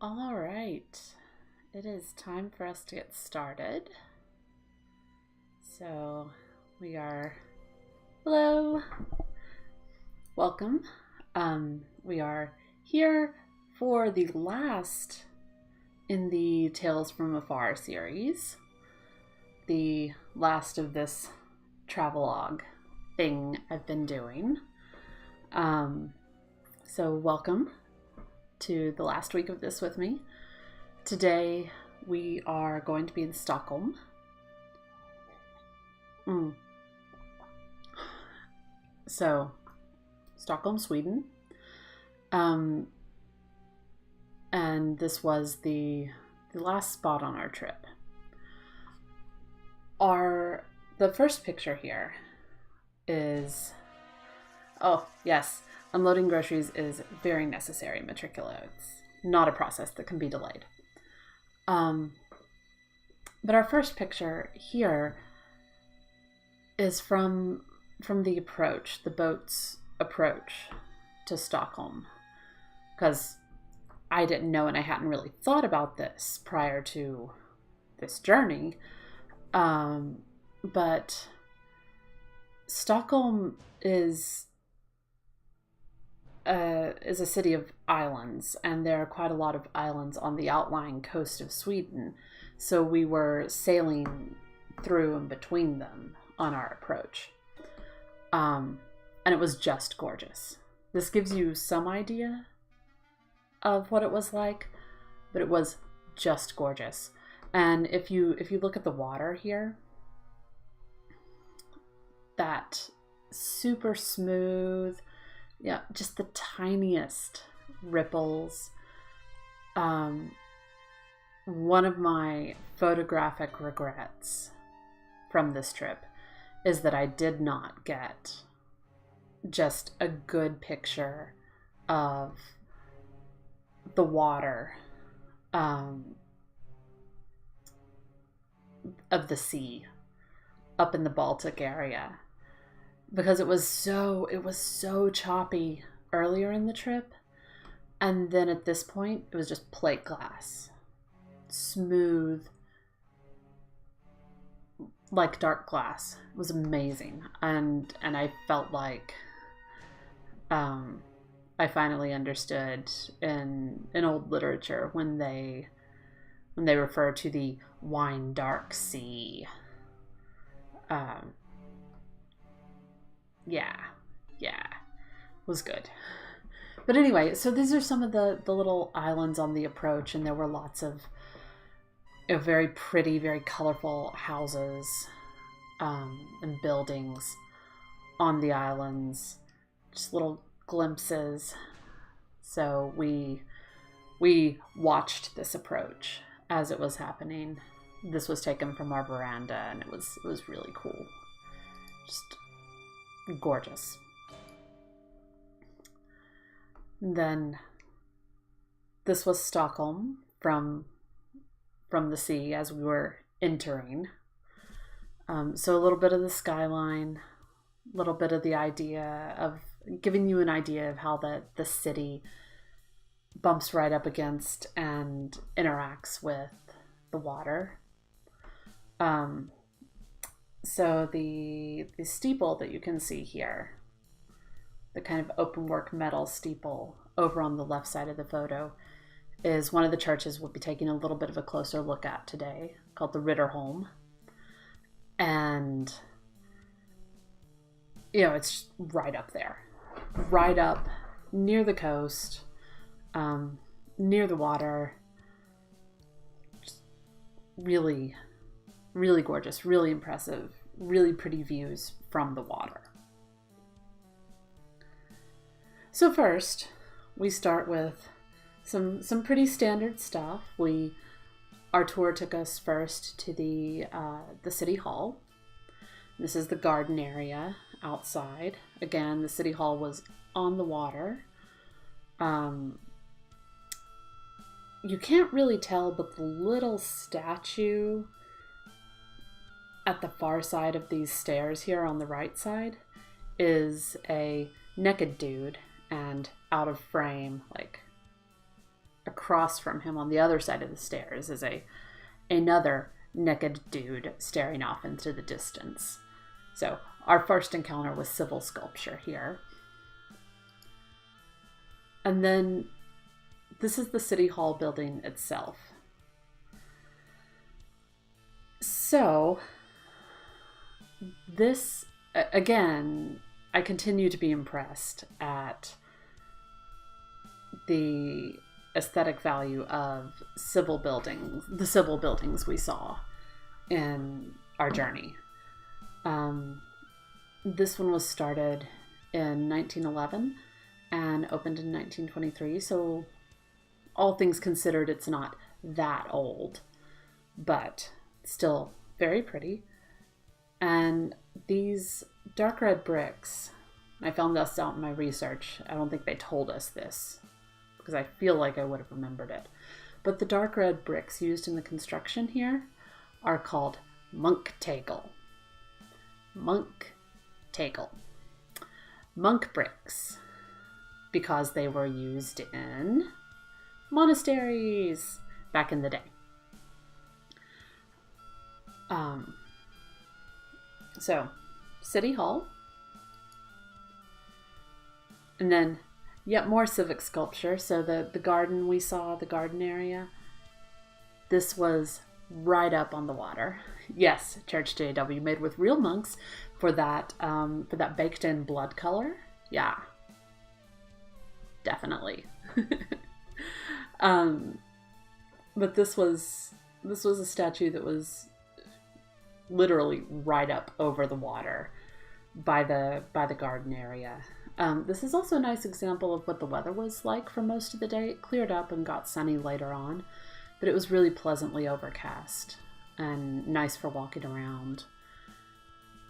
All right, it is time for us to get started. So we are, hello, welcome. We are here for the last in the Tales from Afar series, the last of this travelogue thing I've been doing. So welcome to the last week of this with me. Today we are going to be in Stockholm. So, Stockholm, Sweden. And this was the last spot on our trip. The first picture here is, oh yes, unloading groceries is very necessary in Matricula. It's not a process that can be delayed. But our first picture here is from the approach, the boat's approach to Stockholm. Because I didn't know and I hadn't really thought about this prior to this journey. But Stockholm is a city of islands, and there are quite a lot of islands on the outlying coast of Sweden. So we were sailing through and between them on our approach. And it was just gorgeous. This gives you some idea of what it was like, but it was just gorgeous. And if you look at the water here, that super smooth, yeah, just the tiniest ripples. One of my photographic regrets from this trip is that I did not get just a good picture of the water, of the sea up in the Baltic area, because it was so choppy earlier in the trip, and then at this point it was just plate glass, smooth like dark glass. It was amazing, and I felt like I finally understood in old literature when they refer to the wine dark sea. Yeah, was good. But anyway, so these are some of the little islands on the approach, and there were lots of very pretty, very colorful houses and buildings on the islands, just little glimpses. So we watched this approach as it was happening. This was taken from our veranda, and it was really cool. Just gorgeous. Then this was Stockholm from the sea as we were entering. So a little bit of the skyline, a little bit of the idea of giving you an idea of how the city bumps right up against and interacts with the water. So the steeple that you can see here, the kind of openwork metal steeple over on the left side of the photo, is one of the churches we'll be taking a little bit of a closer look at today, called the Riddarholm. And, it's right up there. Right up near the coast, near the water. Just really, really gorgeous, really impressive, really pretty views from the water. So first, we start with some pretty standard stuff. Our tour took us first to the city hall. This is the garden area outside. Again, the city hall was on the water. You can't really tell, but the little statue at the far side of these stairs here on the right side is a naked dude, and out of frame, like across from him on the other side of the stairs is another naked dude staring off into the distance. So our first encounter with civil sculpture here. And then this is the City Hall building itself. So this, again, I continue to be impressed at the aesthetic value of the civil buildings we saw in our journey. This one was started in 1911 and opened in 1923, so all things considered, it's not that old, but still very pretty. And these dark red bricks, I found this out in my research. I don't think they told us this because I feel like I would have remembered it. But the dark red bricks used in the construction here are called monk tegel. Monk tegel. Monk bricks, because they were used in monasteries back in the day. So, City Hall. And then yet more civic sculpture. So the garden we saw, the garden area, this was right up on the water. Yes, Church JW, made with real monks for that baked in blood color. Yeah, definitely. But this was a statue that was literally right up over the water by the garden area. This is also a nice example of what the weather was like for most of the day. It cleared up and got sunny later on, but it was really pleasantly overcast and nice for walking around.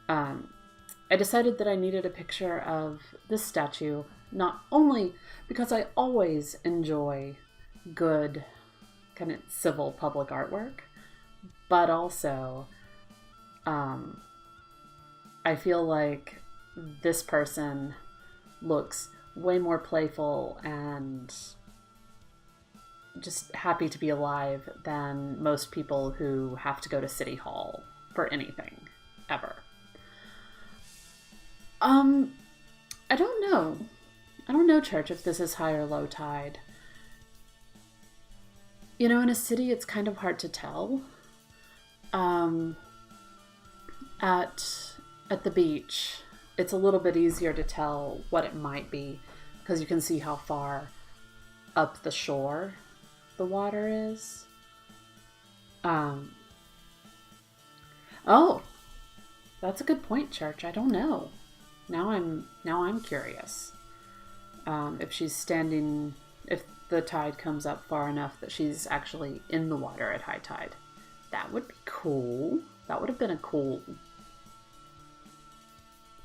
I decided that I needed a picture of this statue, not only because I always enjoy good kind of civil public artwork, but also I feel like this person looks way more playful and just happy to be alive than most people who have to go to City Hall for anything, ever. I don't know. I don't know, Church, if this is high or low tide. You know, in a city, it's kind of hard to tell. At the beach, it's a little bit easier to tell what it might be because you can see how far up the shore the water is. Oh, that's a good point, Church. I don't know. Now I'm curious. If she's standing, if the tide comes up far enough that she's actually in the water at high tide. That would be cool. That would have been a cool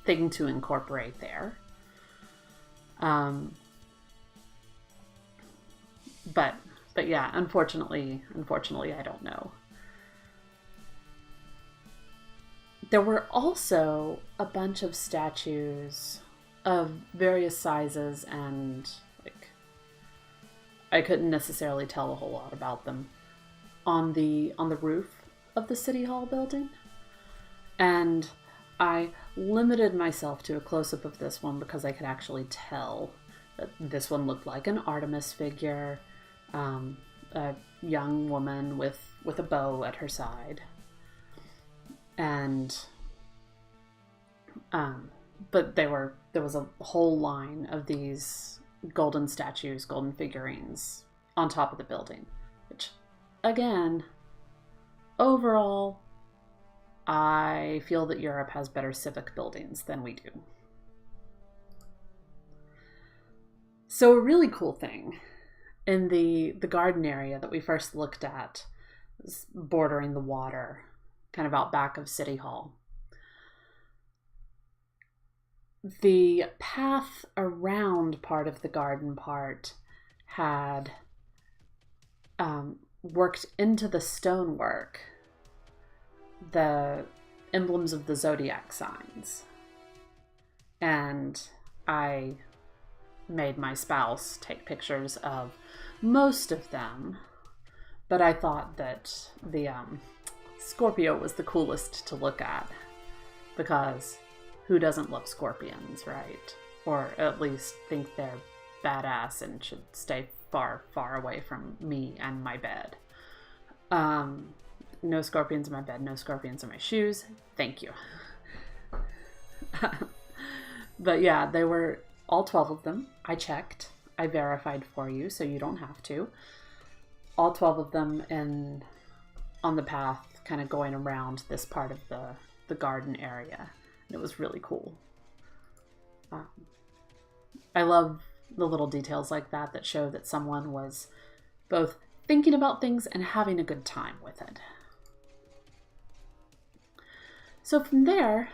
thing to incorporate there. But yeah, unfortunately, I don't know. There were also a bunch of statues of various sizes, and like I couldn't necessarily tell a whole lot about them on the roof of the City Hall building. And I limited myself to a close-up of this one because I could actually tell that this one looked like an Artemis figure, a young woman with a bow at her side. And but there was a whole line of these golden statues, golden figurines on top of the building, which again, overall, I feel that Europe has better civic buildings than we do. So a really cool thing in the garden area that we first looked at, bordering the water, kind of out back of City Hall. The path around part of the garden part had worked into the stonework the emblems of the zodiac signs. And I made my spouse take pictures of most of them, but I thought that the Scorpio was the coolest to look at, because who doesn't love scorpions, right? Or at least think they're badass and should stay far, far away from me and my bed. No scorpions in my bed, no scorpions in my shoes. Thank you. But yeah, they were all 12 of them. I checked. I verified for you, so you don't have to. All 12 of them on the path, kind of going around this part of the garden area. And it was really cool. I love the little details like that show that someone was both thinking about things and having a good time with it. So from there,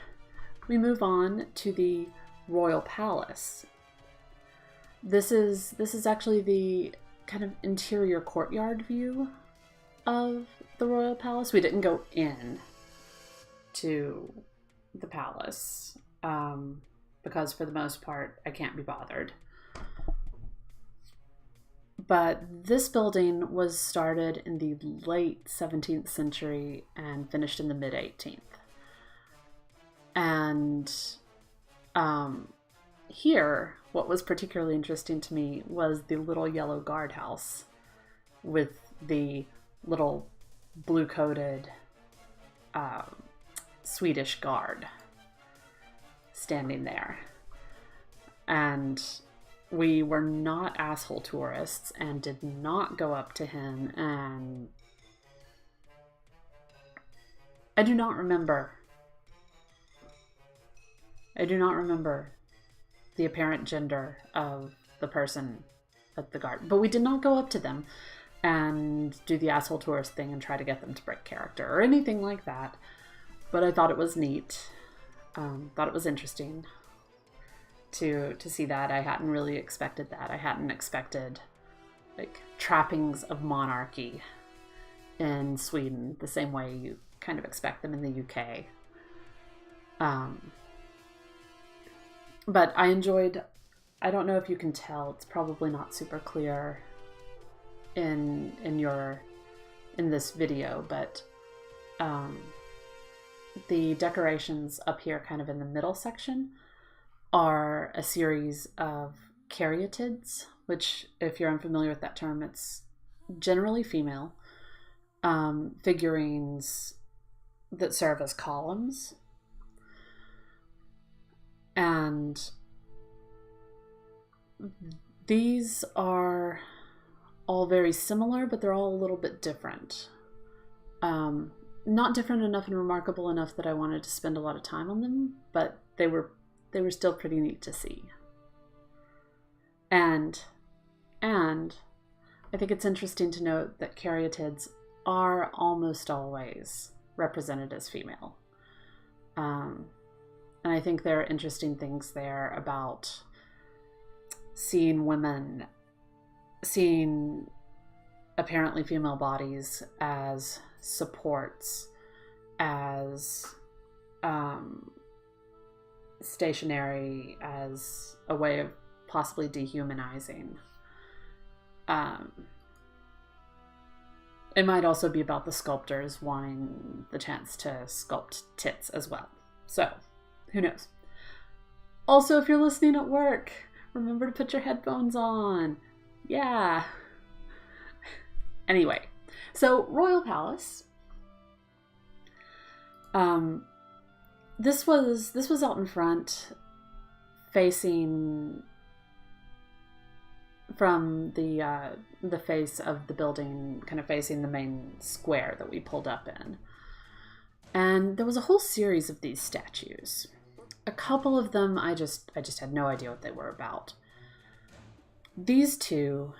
we move on to the Royal Palace. This is actually the kind of interior courtyard view of the Royal Palace. We didn't go in to the palace because for the most part I can't be bothered. But this building was started in the late 17th century and finished in the mid 18th. And here, what was particularly interesting to me was the little yellow guardhouse with the little blue-coated Swedish guard standing there. And we were not asshole tourists and did not go up to him, and I do not remember the apparent gender of the person at the guard. But we did not go up to them and do the asshole tourist thing and try to get them to break character or anything like that. But I thought it was neat. Thought it was interesting to see that. I hadn't really expected that. I hadn't expected like trappings of monarchy in Sweden the same way you kind of expect them in the UK. But I enjoyed, I don't know if you can tell, it's probably not super clear in this video, but the decorations up here kind of in the middle section are a series of caryatids, which, if you're unfamiliar with that term, it's generally female figurines that serve as columns. And these are all very similar, but they're all a little bit different. Not different enough and remarkable enough that I wanted to spend a lot of time on them, but they were still pretty neat to see. And I think it's interesting to note that caryatids are almost always represented as female. And I think there are interesting things there about seeing apparently female bodies as supports, as stationary, as a way of possibly dehumanizing. It might also be about the sculptors wanting the chance to sculpt tits as well. So, who knows? Also, if you're listening at work, remember to put your headphones on. Yeah. Anyway, so Royal Palace. This was out in front, facing from the face of the building, kind of facing the main square that we pulled up in. And there was a whole series of these statues. A couple of them I just had no idea what they were about. These two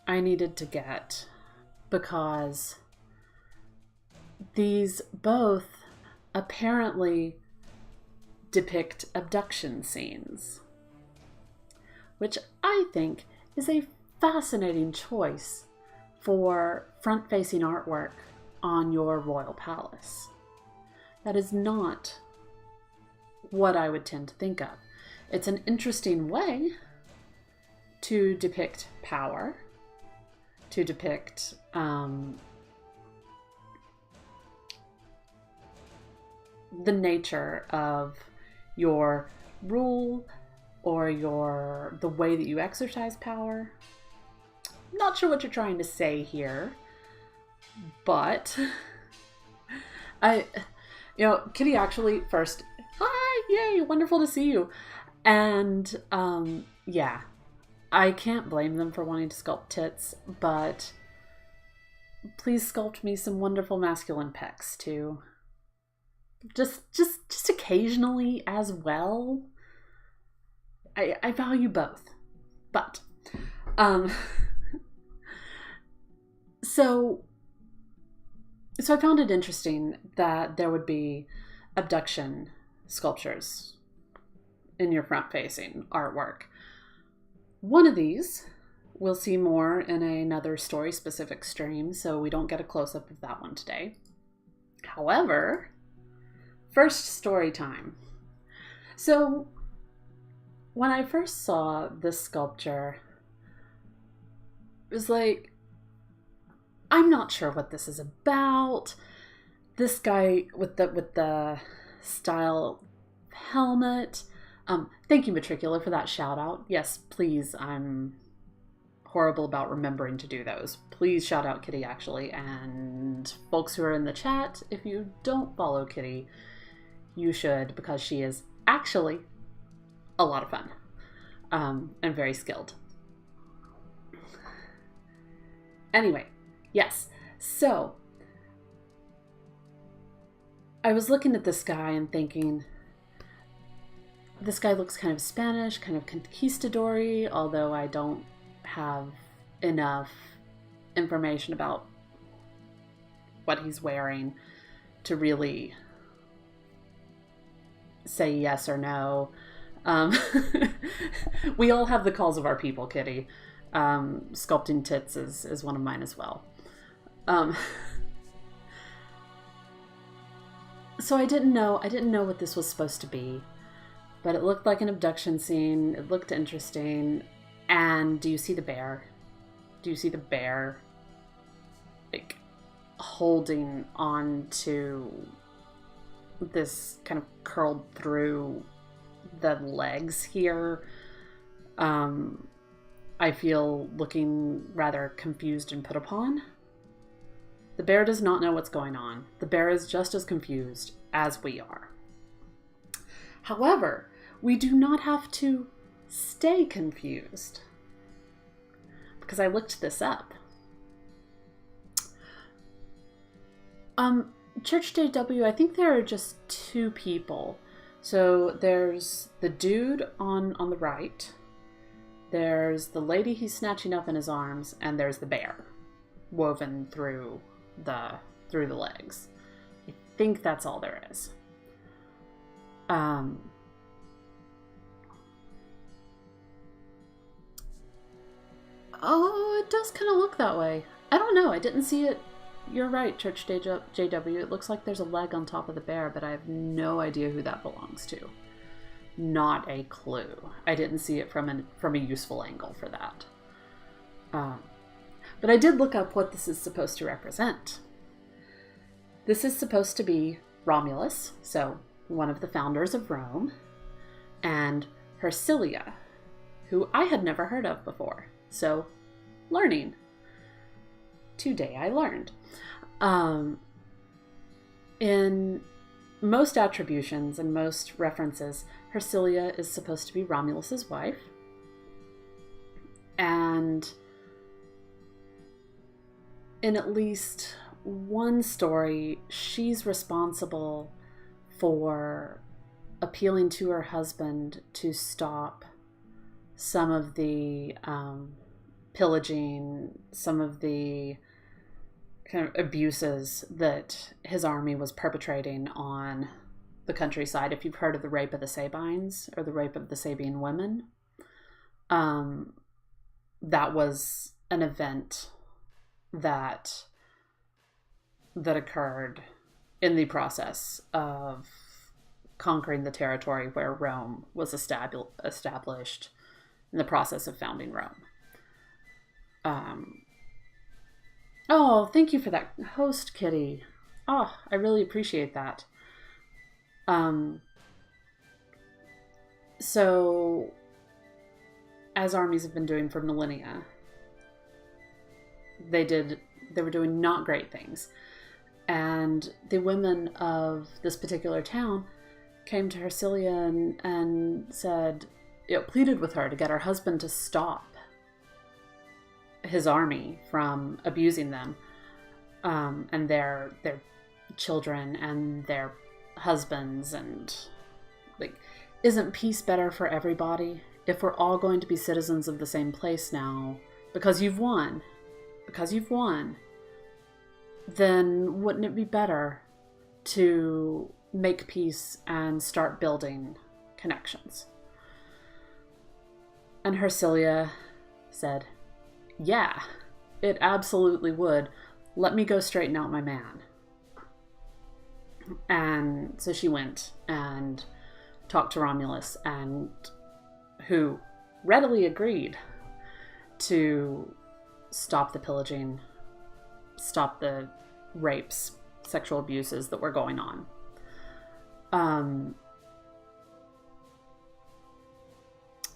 I needed to get because these both apparently depict abduction scenes, which I think is a fascinating choice for front-facing artwork on your royal palace. That is not what I would tend to think of. It's an interesting way to depict power, to depict the nature of your rule or the way that you exercise power. I'm not sure what you're trying to say here, but Kitty actually first, hi, yay, wonderful to see you. And yeah, I can't blame them for wanting to sculpt tits, but please sculpt me some wonderful masculine pecs too. Just occasionally as well. I value both. But so I found it interesting that there would be abduction sculptures in your front-facing artwork. One of these we'll see more in another story-specific stream, so we don't get a close-up of that one today. However, first story time. So when I first saw this sculpture, it was like, I'm not sure what this is about. This guy with the style helmet. Thank you, Matricula, for that shout out. Yes, please. I'm horrible about remembering to do those. Please shout out Kitty, actually. And folks who are in the chat, if you don't follow Kitty, you should, because she is actually a lot of fun and very skilled. Anyway, yes. So I was looking at this guy and thinking, this guy looks kind of Spanish, kind of conquistador-y, although I don't have enough information about what he's wearing to really say yes or no. We all have the calls of our people, Kitty. Sculpting tits is one of mine as well. So I didn't know what this was supposed to be, but it looked like an abduction scene. It looked interesting. And do you see the bear? Do you see the bear, like, holding on to this kind of curled through the legs here? I feel looking rather confused and put upon. The bear does not know what's going on. The bear is just as confused as we are. However, we do not have to stay confused, because I looked this up. Church JW, I think there are just two people. So there's the dude on the right, there's the lady he's snatching up in his arms, and there's the bear woven through the legs. I think that's all there is. Oh, it does kind of look that way. I don't know. I didn't see it. You're right, Church JW. It looks like there's a leg on top of the bear, but I have no idea who that belongs to. Not a clue. I didn't see it from a useful angle for that. But I did look up what this is supposed to represent. This is supposed to be Romulus, so one of the founders of Rome, and Hercilia, who I had never heard of before. So, learning. Today I learned. In most attributions and most references, Hercilia is supposed to be Romulus's wife. And in at least one story, she's responsible for appealing to her husband to stop some of the pillaging, some of the kind of abuses that his army was perpetrating on the countryside. If you've heard of the rape of the Sabines, or the rape of the Sabine women, that was an event that occurred in the process of conquering the territory where Rome was established in the process of founding Rome. Oh, thank you for that host, Kitty. Oh, I really appreciate that. So, as armies have been doing for millennia, they were doing not great things. And the women of this particular town came to Hercilia and said, pleaded with her to get her husband to stop his army from abusing them, and their children and their husbands, and like, isn't peace better for everybody if we're all going to be citizens of the same place now because you've won, then wouldn't it be better to make peace and start building connections? And Hercilia said, yeah, it absolutely would. Let me go straighten out my man. And so she went and talked to Romulus, and who readily agreed to stop the pillaging, stop the rapes, sexual abuses that were going on.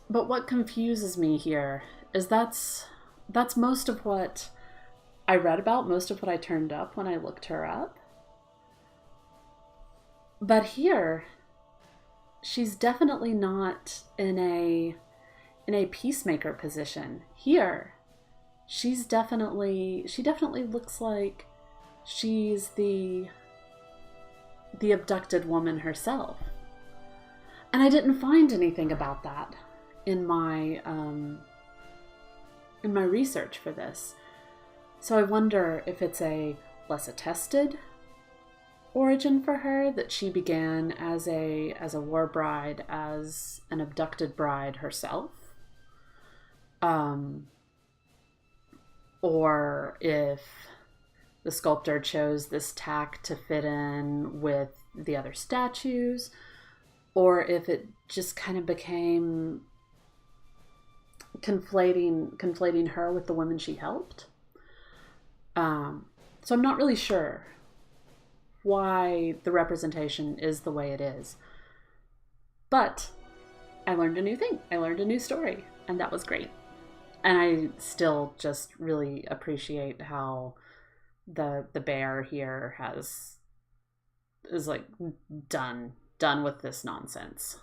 But what confuses me here is that's most of what I read about, most of what I turned up when I looked her up. But here, she's definitely not in a peacemaker position. Here, she definitely looks like she's the abducted woman herself. And I didn't find anything about that in my research for this. So I wonder if it's a less attested origin for her, that she began as a war bride, as an abducted bride herself, or if the sculptor chose this tack to fit in with the other statues, or if it just kind of became conflating her with the women she helped. So I'm not really sure why the representation is the way it is. But I learned a new thing. I learned a new story, and that was great. And I still just really appreciate how the bear here is like done with this nonsense.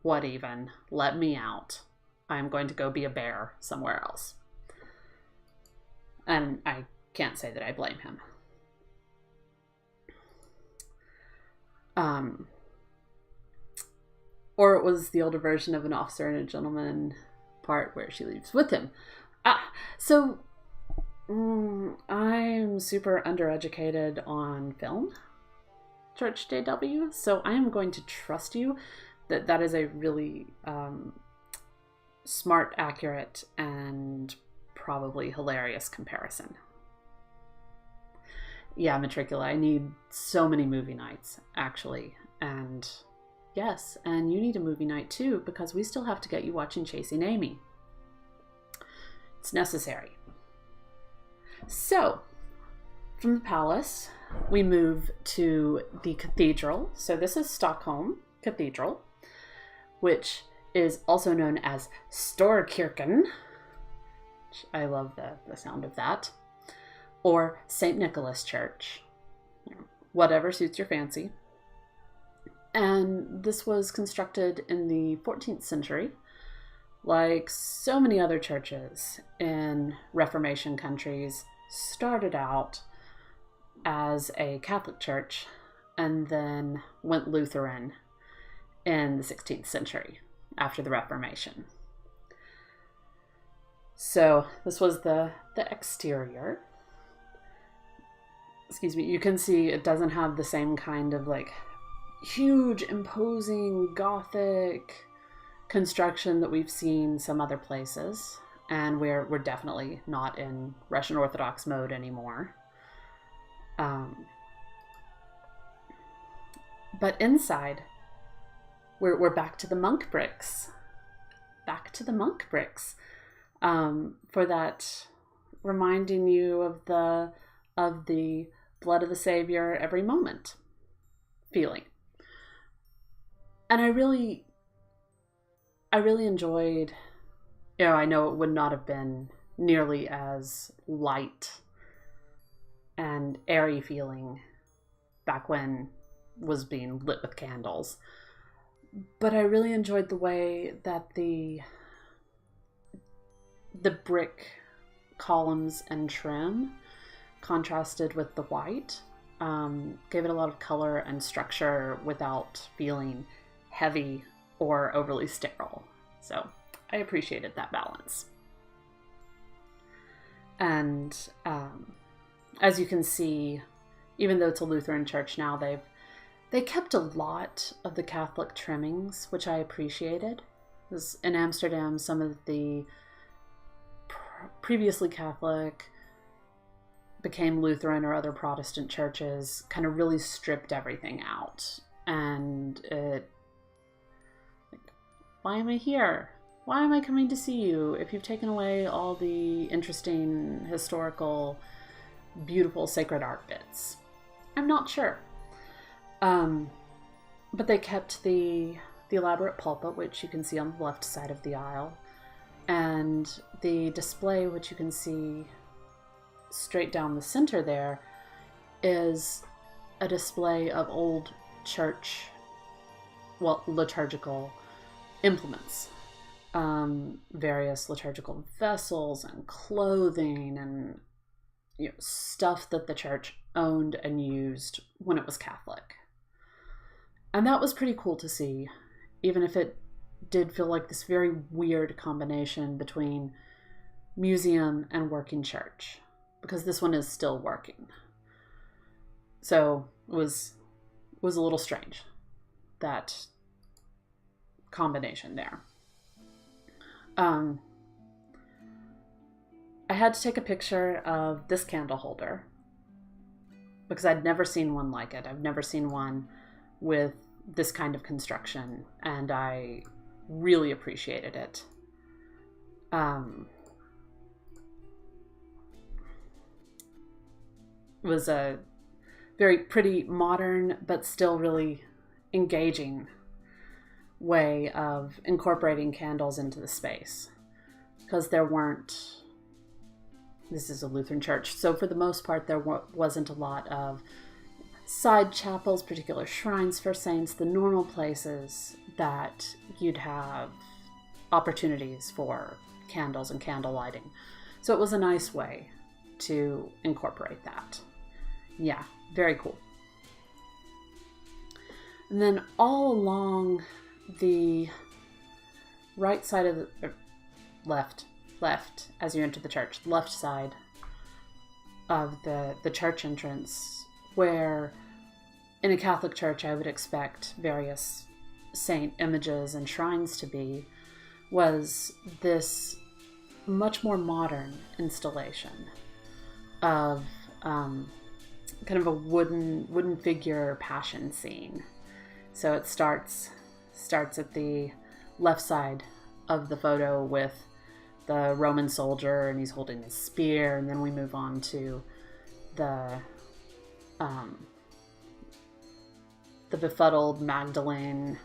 What even? Let me out. I'm going to go be a bear somewhere else. And I can't say that I blame him. Or it was the older version of An Officer and a Gentleman part where she leaves with him. So I'm super undereducated on film, Church JW, so I am going to trust you that is a really smart, accurate, and probably hilarious comparison. Yeah, Matricula, I need so many movie nights, actually. And yes, and you need a movie night too, because we still have to get you watching Chasing Amy. It's necessary. So, from the palace, we move to the cathedral. So this is Stockholm Cathedral, which is also known as Storkirken. I love the sound of that. Or St. Nicholas Church. Whatever suits your fancy. And this was constructed in the 14th century. Like so many other churches in Reformation countries, started out as a Catholic church and then went Lutheran in the 16th century after the Reformation. So this was the exterior. Excuse me, you can see it doesn't have the same kind of like huge, imposing Gothic construction that we've seen some other places. And we're definitely not in Russian Orthodox mode anymore. But inside, we're back to the monk bricks. back to the monk bricks for that, reminding you of the blood of the Savior every moment feeling. And I really enjoyed, I know it would not have been nearly as light and airy feeling back when it was being lit with candles. But I really enjoyed the way that the brick columns and trim contrasted with the white. Gave it a lot of color and structure without feeling heavy or overly sterile. So I appreciated that balance. And as you can see, even though it's a Lutheran church now, they kept a lot of the Catholic trimmings, which I appreciated. Because in Amsterdam, some of the previously Catholic became Lutheran or other Protestant churches kind of really stripped everything out. And why am I here? Why am I coming to see you if you've taken away all the interesting, historical, beautiful, sacred art bits? I'm not sure. But they kept the elaborate pulpit, which you can see on the left side of the aisle, and the display, which you can see straight down the center there, is a display of old church, liturgical implements. Various liturgical vessels and clothing and stuff that the church owned and used when it was Catholic. And that was pretty cool to see, even if it did feel like this very weird combination between museum and working church, because this one is still working. So it was a little strange, that combination there. I had to take a picture of this candle holder because I'd never seen one like it. I've never seen one with this kind of construction, and I really appreciated it. It was a very pretty, modern, but still really engaging way of incorporating candles into the space, because this is a Lutheran church, so for the most part there wasn't a lot of side chapels, particular shrines for saints, the normal places that you'd have opportunities for candles and candle lighting. So it was a nice way to incorporate that. Yeah, very cool. And then all along the right side of the left as you enter the church, left side of the church entrance, where in a Catholic church I would expect various saint images and shrines to be, was this much more modern installation of kind of a wooden figure passion scene. So it starts at the left side of the photo with the Roman soldier, and he's holding his spear, and then we move on to the befuddled Magdalene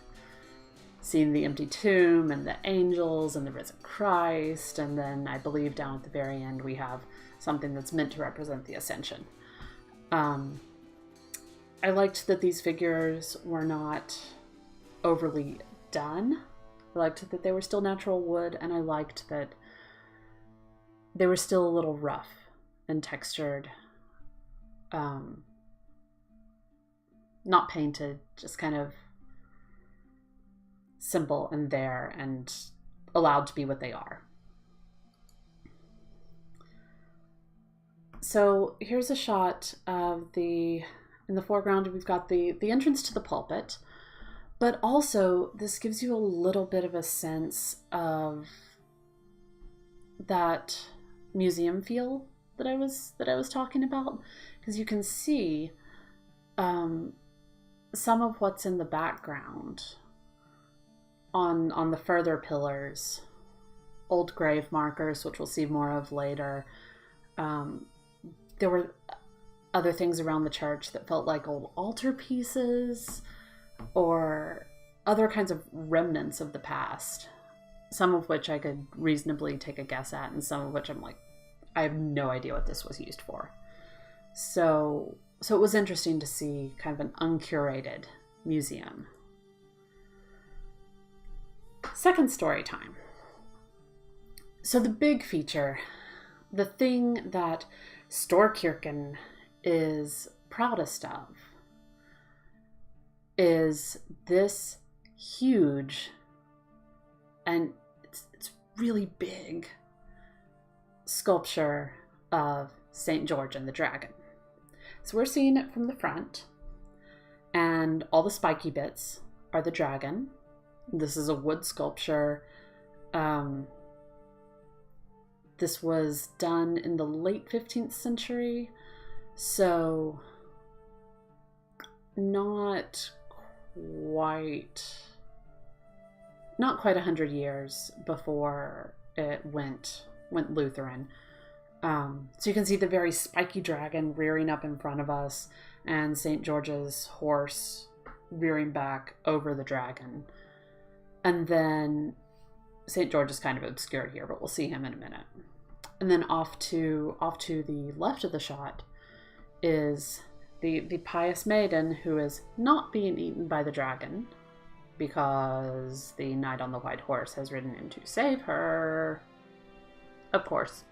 seeing the empty tomb and the angels and the risen Christ, and then I believe down at the very end we have something that's meant to represent the Ascension. I liked that these figures were not overly done. I liked that they were still natural wood, and I liked that they were still a little rough and textured. Not painted, just kind of simple and there and allowed to be what they are. So here's a shot of in the foreground we've got the entrance to the pulpit, but also this gives you a little bit of a sense of that museum feel that I was talking about, because you can see some of what's in the background on the further pillars old grave markers, which we'll see more of later. There were other things around the church that felt like old altar pieces or other kinds of remnants of the past, some of which I could reasonably take a guess at, and some of which I'm like, I have no idea what this was used for. So it was interesting to see kind of an uncurated museum. Second story time. So the big feature, the thing that Storkirken is proudest of, is this huge, and it's really big, sculpture of St. George and the Dragon. So we're seeing it from the front, and all the spiky bits are the dragon. This is a wood sculpture. This was done in the late 15th century, so not quite 100 years before it went Lutheran. So you can see the very spiky dragon rearing up in front of us, and St. George's horse rearing back over the dragon. And then St. George is kind of obscured here, but we'll see him in a minute. And then off to the left of the shot is the pious maiden who is not being eaten by the dragon because the knight on the white horse has ridden in to save her. Of course.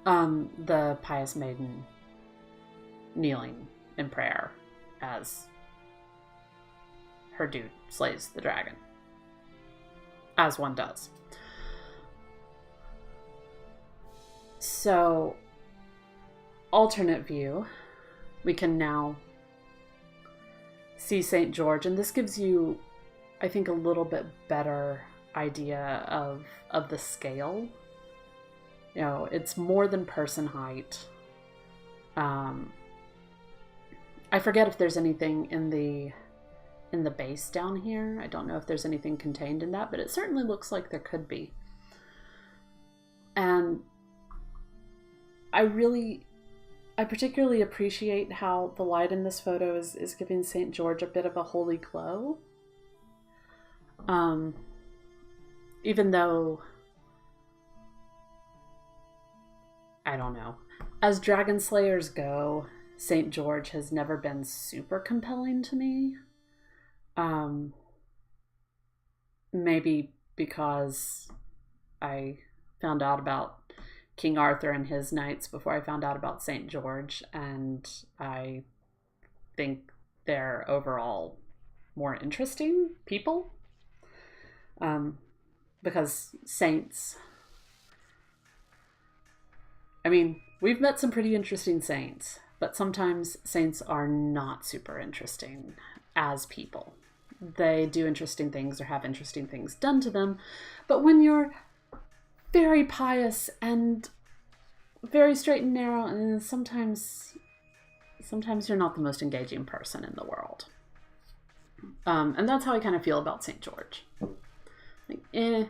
The pious maiden kneeling in prayer as her dude slays the dragon. As one does. So, alternate view, we can now see St. George, and this gives you, I think, a little bit better idea of the scale. You know, it's more than person height. I forget if there's anything in the base down here. I don't know if there's anything contained in that, but it certainly looks like there could be. And I particularly appreciate how the light in this photo is giving St. George a bit of a holy glow. Even though, I don't know, as dragon slayers go, St. George has never been super compelling to me. Maybe because I found out about King Arthur and his knights before I found out about St. George, and I think they're overall more interesting people. Because saints, I mean, we've met some pretty interesting saints, but sometimes saints are not super interesting as people. They do interesting things or have interesting things done to them, but when you're very pious and very straight and narrow, and sometimes you're not the most engaging person in the world. And that's how I kind of feel about St. George. Like,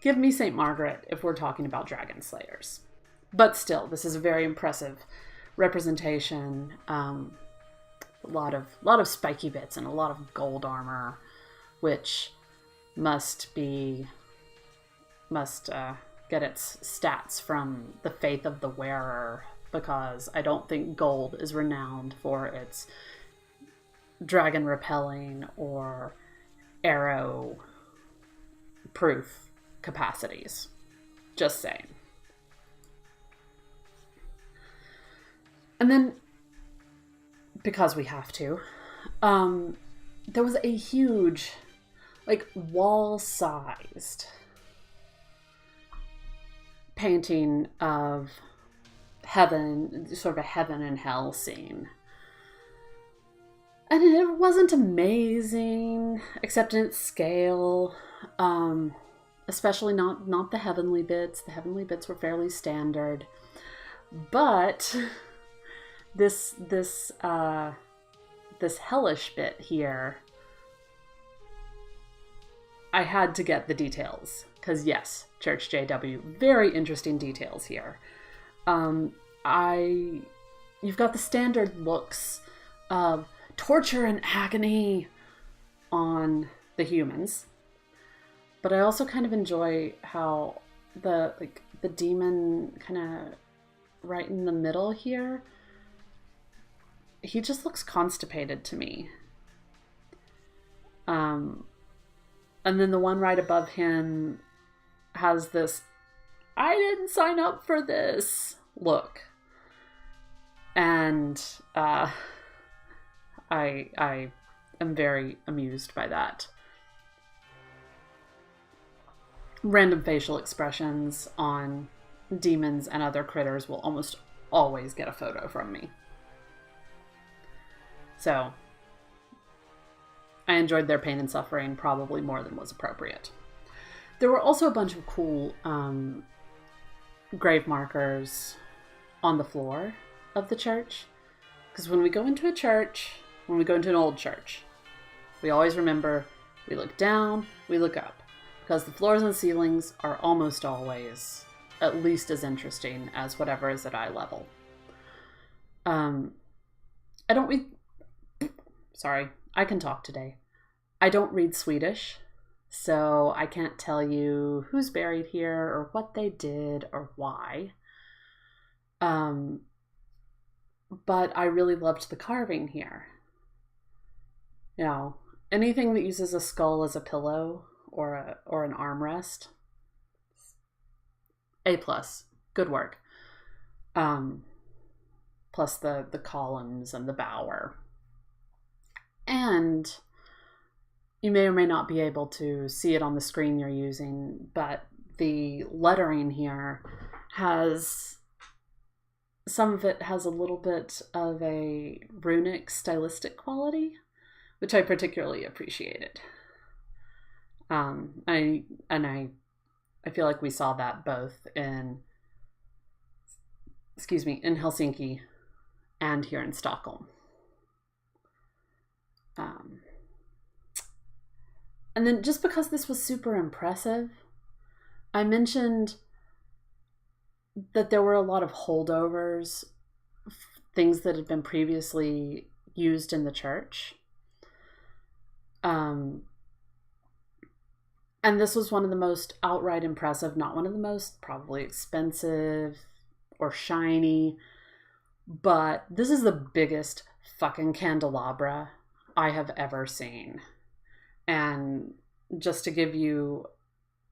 give me St. Margaret if we're talking about dragon slayers. But still, this is a very impressive representation. A lot of spiky bits and a lot of gold armor, which must get its stats from the faith of the wearer, because I don't think gold is renowned for its dragon repelling or arrow proof capacities. Just saying. And then, because we have to, there was a huge, like, wall-sized painting of heaven, sort of a heaven and hell scene. And it wasn't amazing, except in its scale, especially not the heavenly bits. The heavenly bits were fairly standard. But this hellish bit here, I had to get the details Because yes, Church JW, very interesting details here. You've got the standard looks of torture and agony on the humans, but I also kind of enjoy how the demon kind of right in the middle here, he just looks constipated to me. And then the one right above him has this "I didn't sign up for this" look. And I am very amused by that. Random facial expressions on demons and other critters will almost always get a photo from me. So I enjoyed their pain and suffering probably more than was appropriate. There were also a bunch of cool grave markers on the floor of the church. Because when we go into a church, when we go into an old church, we always remember we look down, we look up. Because the floors and the ceilings are almost always at least as interesting as whatever is at eye level. I can talk today. I don't read Swedish, so I can't tell you who's buried here or what they did or why. But I really loved the carving here. You know, anything that uses a skull as a pillow or an armrest, A+, good work. Plus the columns and the bower. And you may or may not be able to see it on the screen you're using, but the lettering here has, some of it has a little bit of a runic stylistic quality, which I particularly appreciated. I feel like we saw that both in Helsinki and here in Stockholm. And then just because this was super impressive, I mentioned that there were a lot of holdovers, things that had been previously used in the church. And this was one of the most outright impressive, not one of the most probably expensive or shiny, but this is the biggest fucking candelabra I have ever seen. And just to give you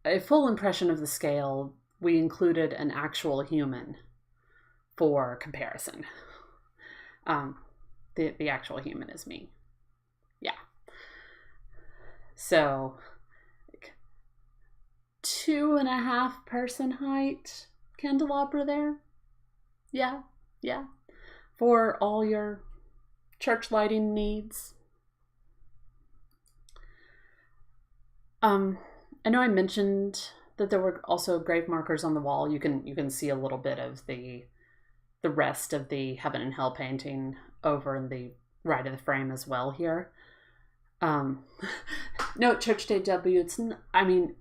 a full impression of the scale, we included an actual human for comparison. The actual human is me. Yeah. So, 2.5 person height candelabra there. Yeah. For all your church lighting needs. I know I mentioned that there were also grave markers on the wall. You can see a little bit of the rest of the Heaven and Hell painting over in the right of the frame as well here. No, Church JW,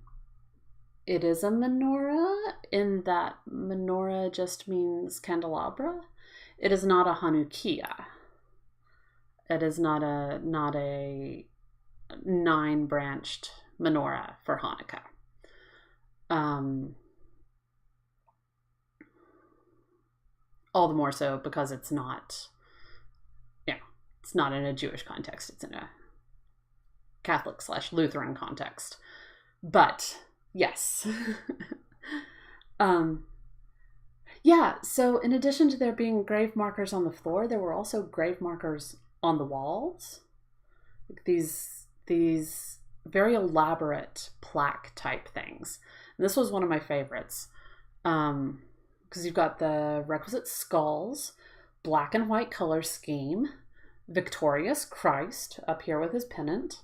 it is a menorah in that menorah just means candelabra. It is not a Hanukkah. It is not a 9-branched menorah for Hanukkah. All the more so because it's not in a Jewish context. It's in a Catholic/Lutheran context. But yes. So in addition to there being grave markers on the floor, there were also grave markers on the walls. These very elaborate plaque type things. And this was one of my favorites. Because you've got the requisite skulls, black and white color scheme, victorious Christ up here with his pennant.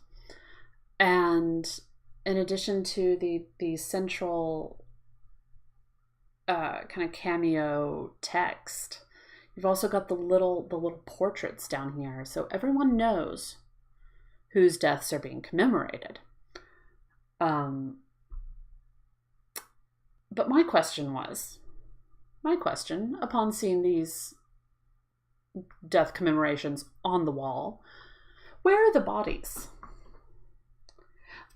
And in addition to the central kind of cameo text, you've also got the little portraits down here, so everyone knows whose deaths are being commemorated. But my question upon seeing these death commemorations on the wall, where are the bodies?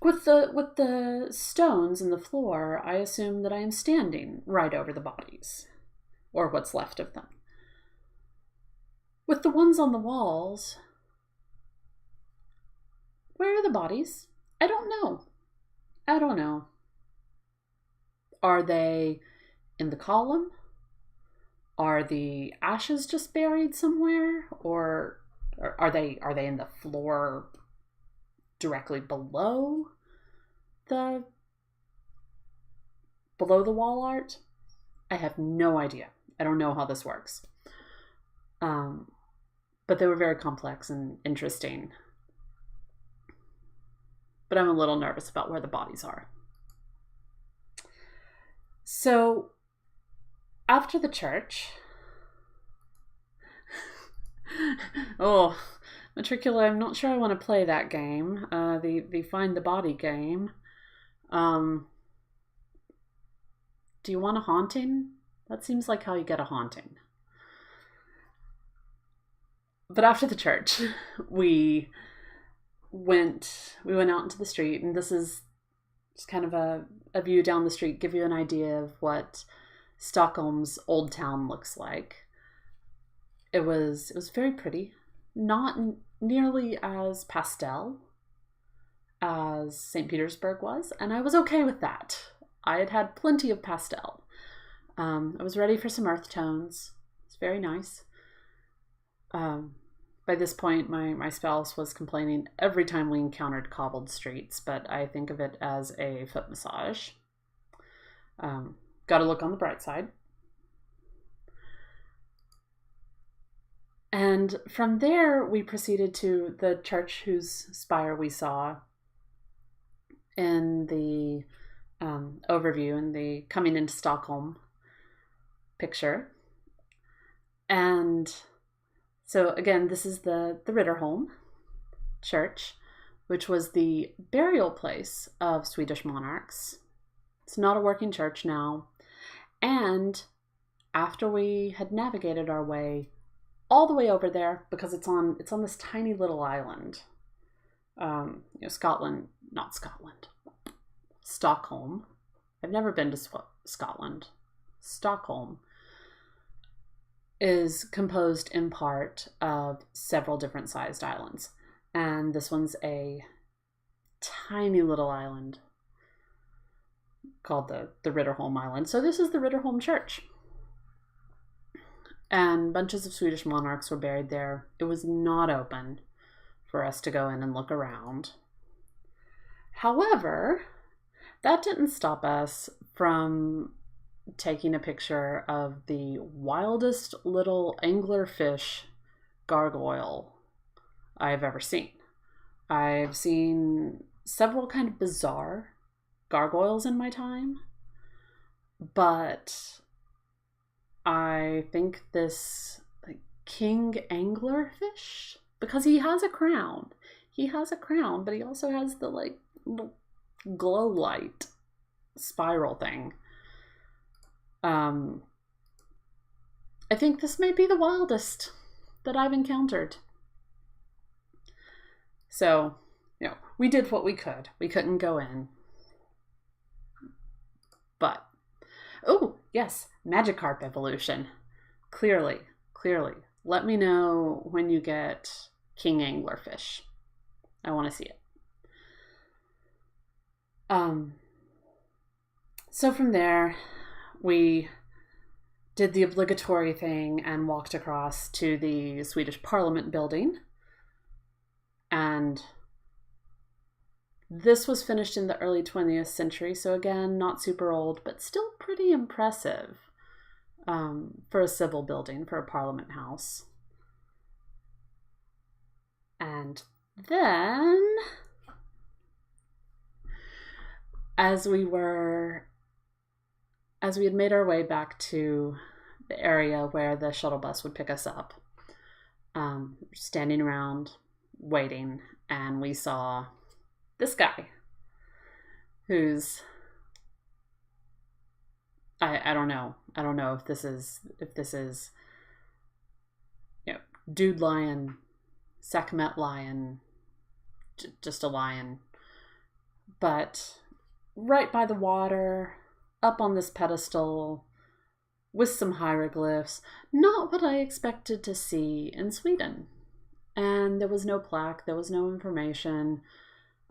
With the stones in the floor, I assume that I am standing right over the bodies, or what's left of them. With the ones on the walls, where are the bodies? I don't know. Are they in the column? Are the ashes just buried somewhere? Or are they in the floor directly below the wall art? I have no idea. I don't know how this works. But they were very complex and interesting. But I'm a little nervous about where the bodies are. So after the church, oh, Matricula, I'm not sure I want to play that game, the Find the Body game. Do you want a haunting? That seems like how you get a haunting. But after the church, we went out into the street, and this is just kind of a view down the street, give you an idea of what Stockholm's old town looks like. It was very pretty, not nearly as pastel as St. Petersburg was, and I was okay with that. I had had plenty of pastel. I was ready for some earth tones. It's very nice. By this point, my spouse was complaining every time we encountered cobbled streets, but I think of it as a foot massage. Got to look on the bright side. And from there, we proceeded to the church whose spire we saw in the overview in the coming into Stockholm picture. And so again, this is the Riddarholm church, which was the burial place of Swedish monarchs. It's not a working church now. And after we had navigated our way all the way over there, because it's on this tiny little island, Stockholm. I've never been to Scotland. Stockholm is composed in part of several different sized islands. And this one's a tiny little island called the Riddarholm Island. So this is the Riddarholm Church. And bunches of Swedish monarchs were buried there. It was not open for us to go in and look around. However, that didn't stop us from taking a picture of the wildest little anglerfish gargoyle I've ever seen. I've seen several kind of bizarre gargoyles in my time, but I think this king anglerfish, because he has a crown, but he also has the little glow light spiral thing. I think this may be the wildest that I've encountered. So, we did what we could. We couldn't go in. But, oh, yes, Magikarp evolution. Clearly. Let me know when you get King Anglerfish. I want to see it. So from there, we did the obligatory thing and walked across to the Swedish Parliament building. And this was finished in the early 20th century, so again, not super old, but still pretty impressive for a civil building, for a parliament house. And then, as we had made our way back to the area where the shuttle bus would pick us up, standing around waiting, and we saw this guy who's I don't know. I don't know if this is dude lion, Sekhmet lion, just a lion, but right by the water, up on this pedestal, with some hieroglyphs. Not what I expected to see in Sweden. And there was no plaque, there was no information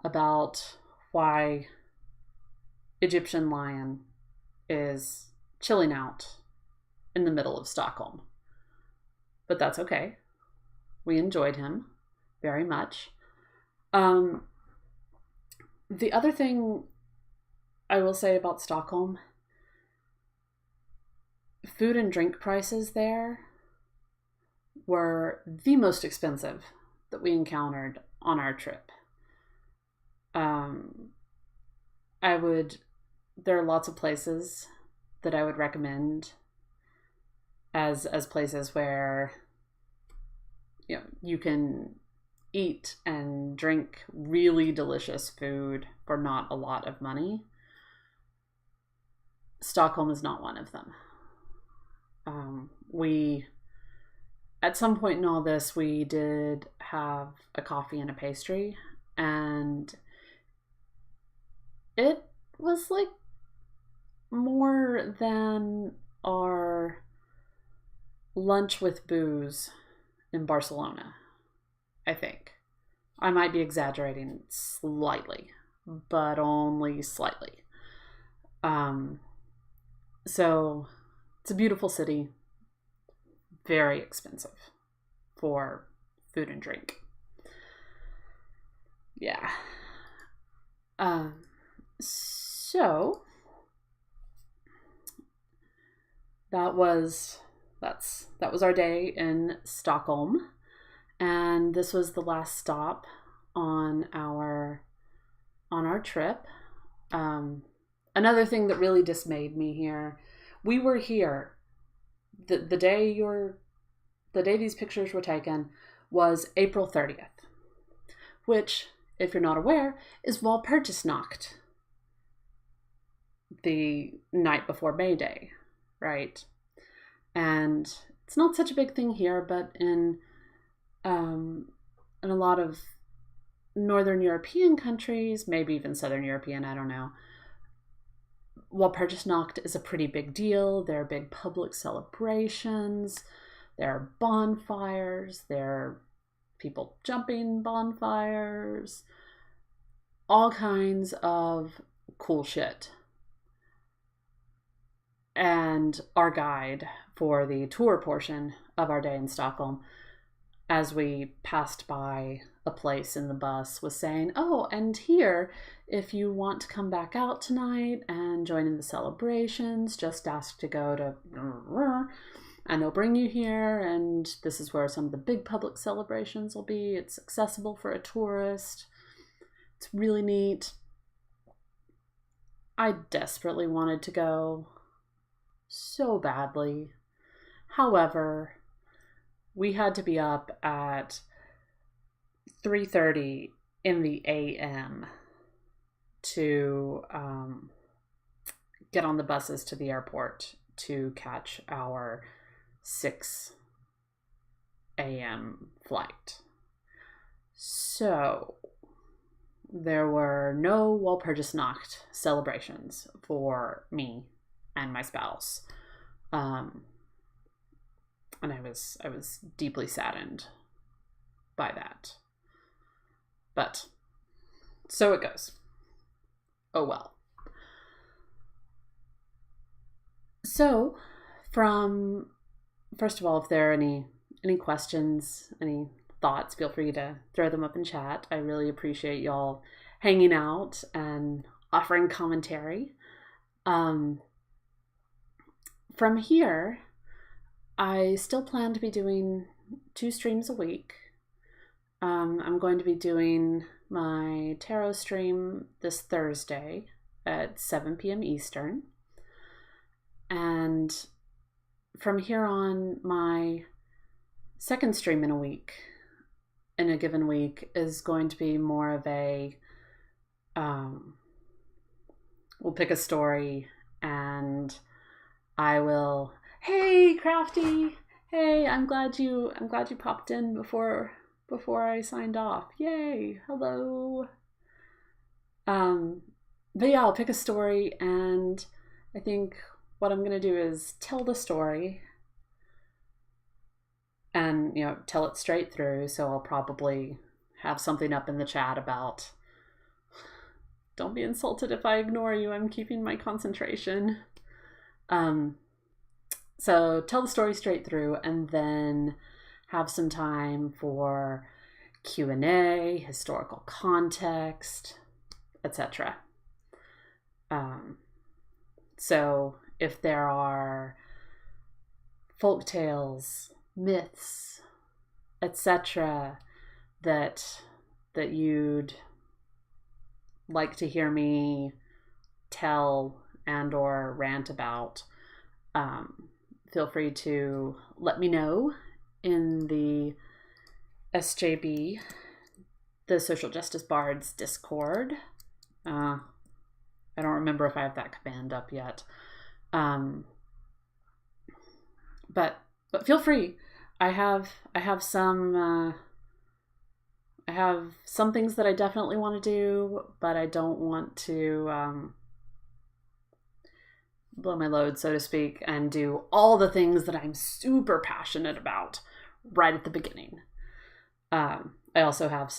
about why Egyptian lion is chilling out in the middle of Stockholm. But that's okay. We enjoyed him very much. The other thing I will say about Stockholm, food and drink prices there were the most expensive that we encountered on our trip. There are lots of places that I would recommend as places where you can eat and drink really delicious food for not a lot of money. Stockholm is not one of them. We, at some point in all this, we did have a coffee and a pastry, and it was like more than our lunch with booze in Barcelona, I think. I might be exaggerating slightly, but only slightly. So it's a beautiful city, very expensive for food and drink. Yeah. So that was our day in Stockholm, and this was the last stop on our trip. Another thing that really dismayed me here, we were here the day these pictures were taken was April 30th, which, if you're not aware, is Walpurgisnacht, the night before May Day, right? And it's not such a big thing here, but in a lot of Northern European countries, maybe even Southern European, I don't know, Walpurgisnacht is a pretty big deal. There are big public celebrations. There are bonfires. There are people jumping bonfires. All kinds of cool shit. And our guide for the tour portion of our day in Stockholm, as we passed by a place in the bus, was saying, oh, and here, if you want to come back out tonight and join in the celebrations, just ask to go to, and they'll bring you here, and this is where some of the big public celebrations will be. It's accessible for a tourist. It's really neat. I desperately wanted to go so badly. However, we had to be up at 3:30 in the a.m. to get on the buses to the airport to catch our 6 a.m. flight. So there were no Walpurgisnacht celebrations for me and my spouse. And I was deeply saddened by that. But so it goes. Oh well. So, first of all, if there are any questions, any thoughts, feel free to throw them up in chat. I really appreciate y'all hanging out and offering commentary. From here, I still plan to be doing 2 streams a week. I'm going to be doing my tarot stream this Thursday at 7 p.m. Eastern. And from here on, my second stream in a given week, is going to be more of a, we'll pick a story and I will. Hey, Crafty. Hey, I'm glad you popped in before I signed off. Yay! Hello. But yeah, I'll pick a story, and I think what I'm gonna do is tell the story, and tell it straight through. So I'll probably have something up in the chat about, don't be insulted if I ignore you. I'm keeping my concentration. So tell the story straight through, and then have some time for Q&A, historical context, etc. So if there are folk tales, myths, etc., that you'd like to hear me tell and or rant about, feel free to let me know in the SJB, the Social Justice Bards Discord. I don't remember if I have that command up yet. But feel free. I have some things that I definitely want to do, but I don't want to blow my load, so to speak, and do all the things that I'm super passionate about right at the beginning. I also have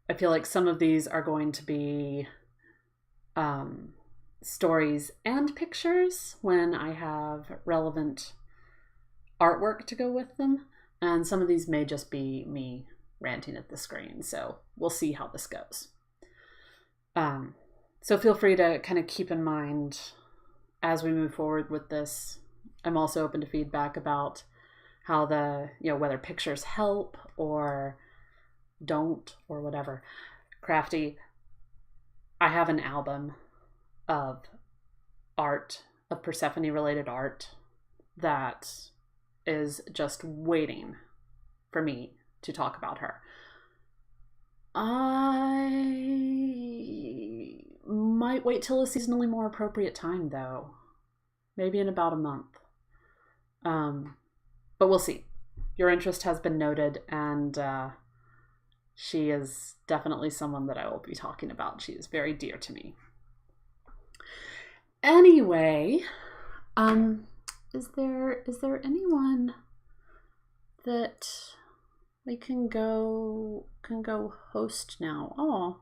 I feel like some of these are going to be stories and pictures when I have relevant artwork to go with them, and some of these may just be me ranting at the screen, so we'll see how this goes. So feel free to kind of keep in mind as we move forward with this. I'm also open to feedback about how whether pictures help or don't or whatever. Crafty, I have an album of art, of Persephone related art, that is just waiting for me to talk about her. I might wait till a seasonally more appropriate time, though. Maybe in about a month. But we'll see. Your interest has been noted, and she is definitely someone that I will be talking about. She is very dear to me. Anyway, is there anyone that we can go host now? Oh,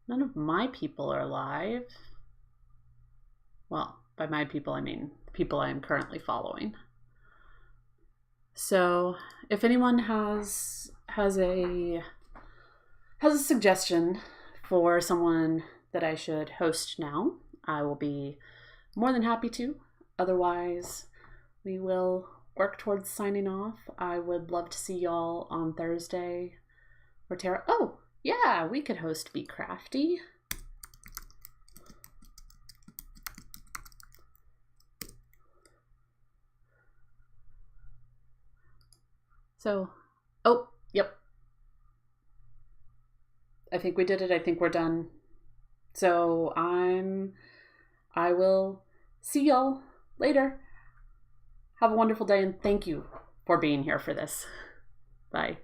none of my people are live. Well, by my people I mean the people I am currently following. So if anyone has a suggestion for someone that I should host now, I will be more than happy to. Otherwise, we will work towards signing off. I would love to see y'all on Thursday. Or Tara. Oh, yeah, we could host Be Crafty. So, oh, yep. I think we did it. I think we're done. So I will see y'all later. Have a wonderful day, and thank you for being here for this. Bye.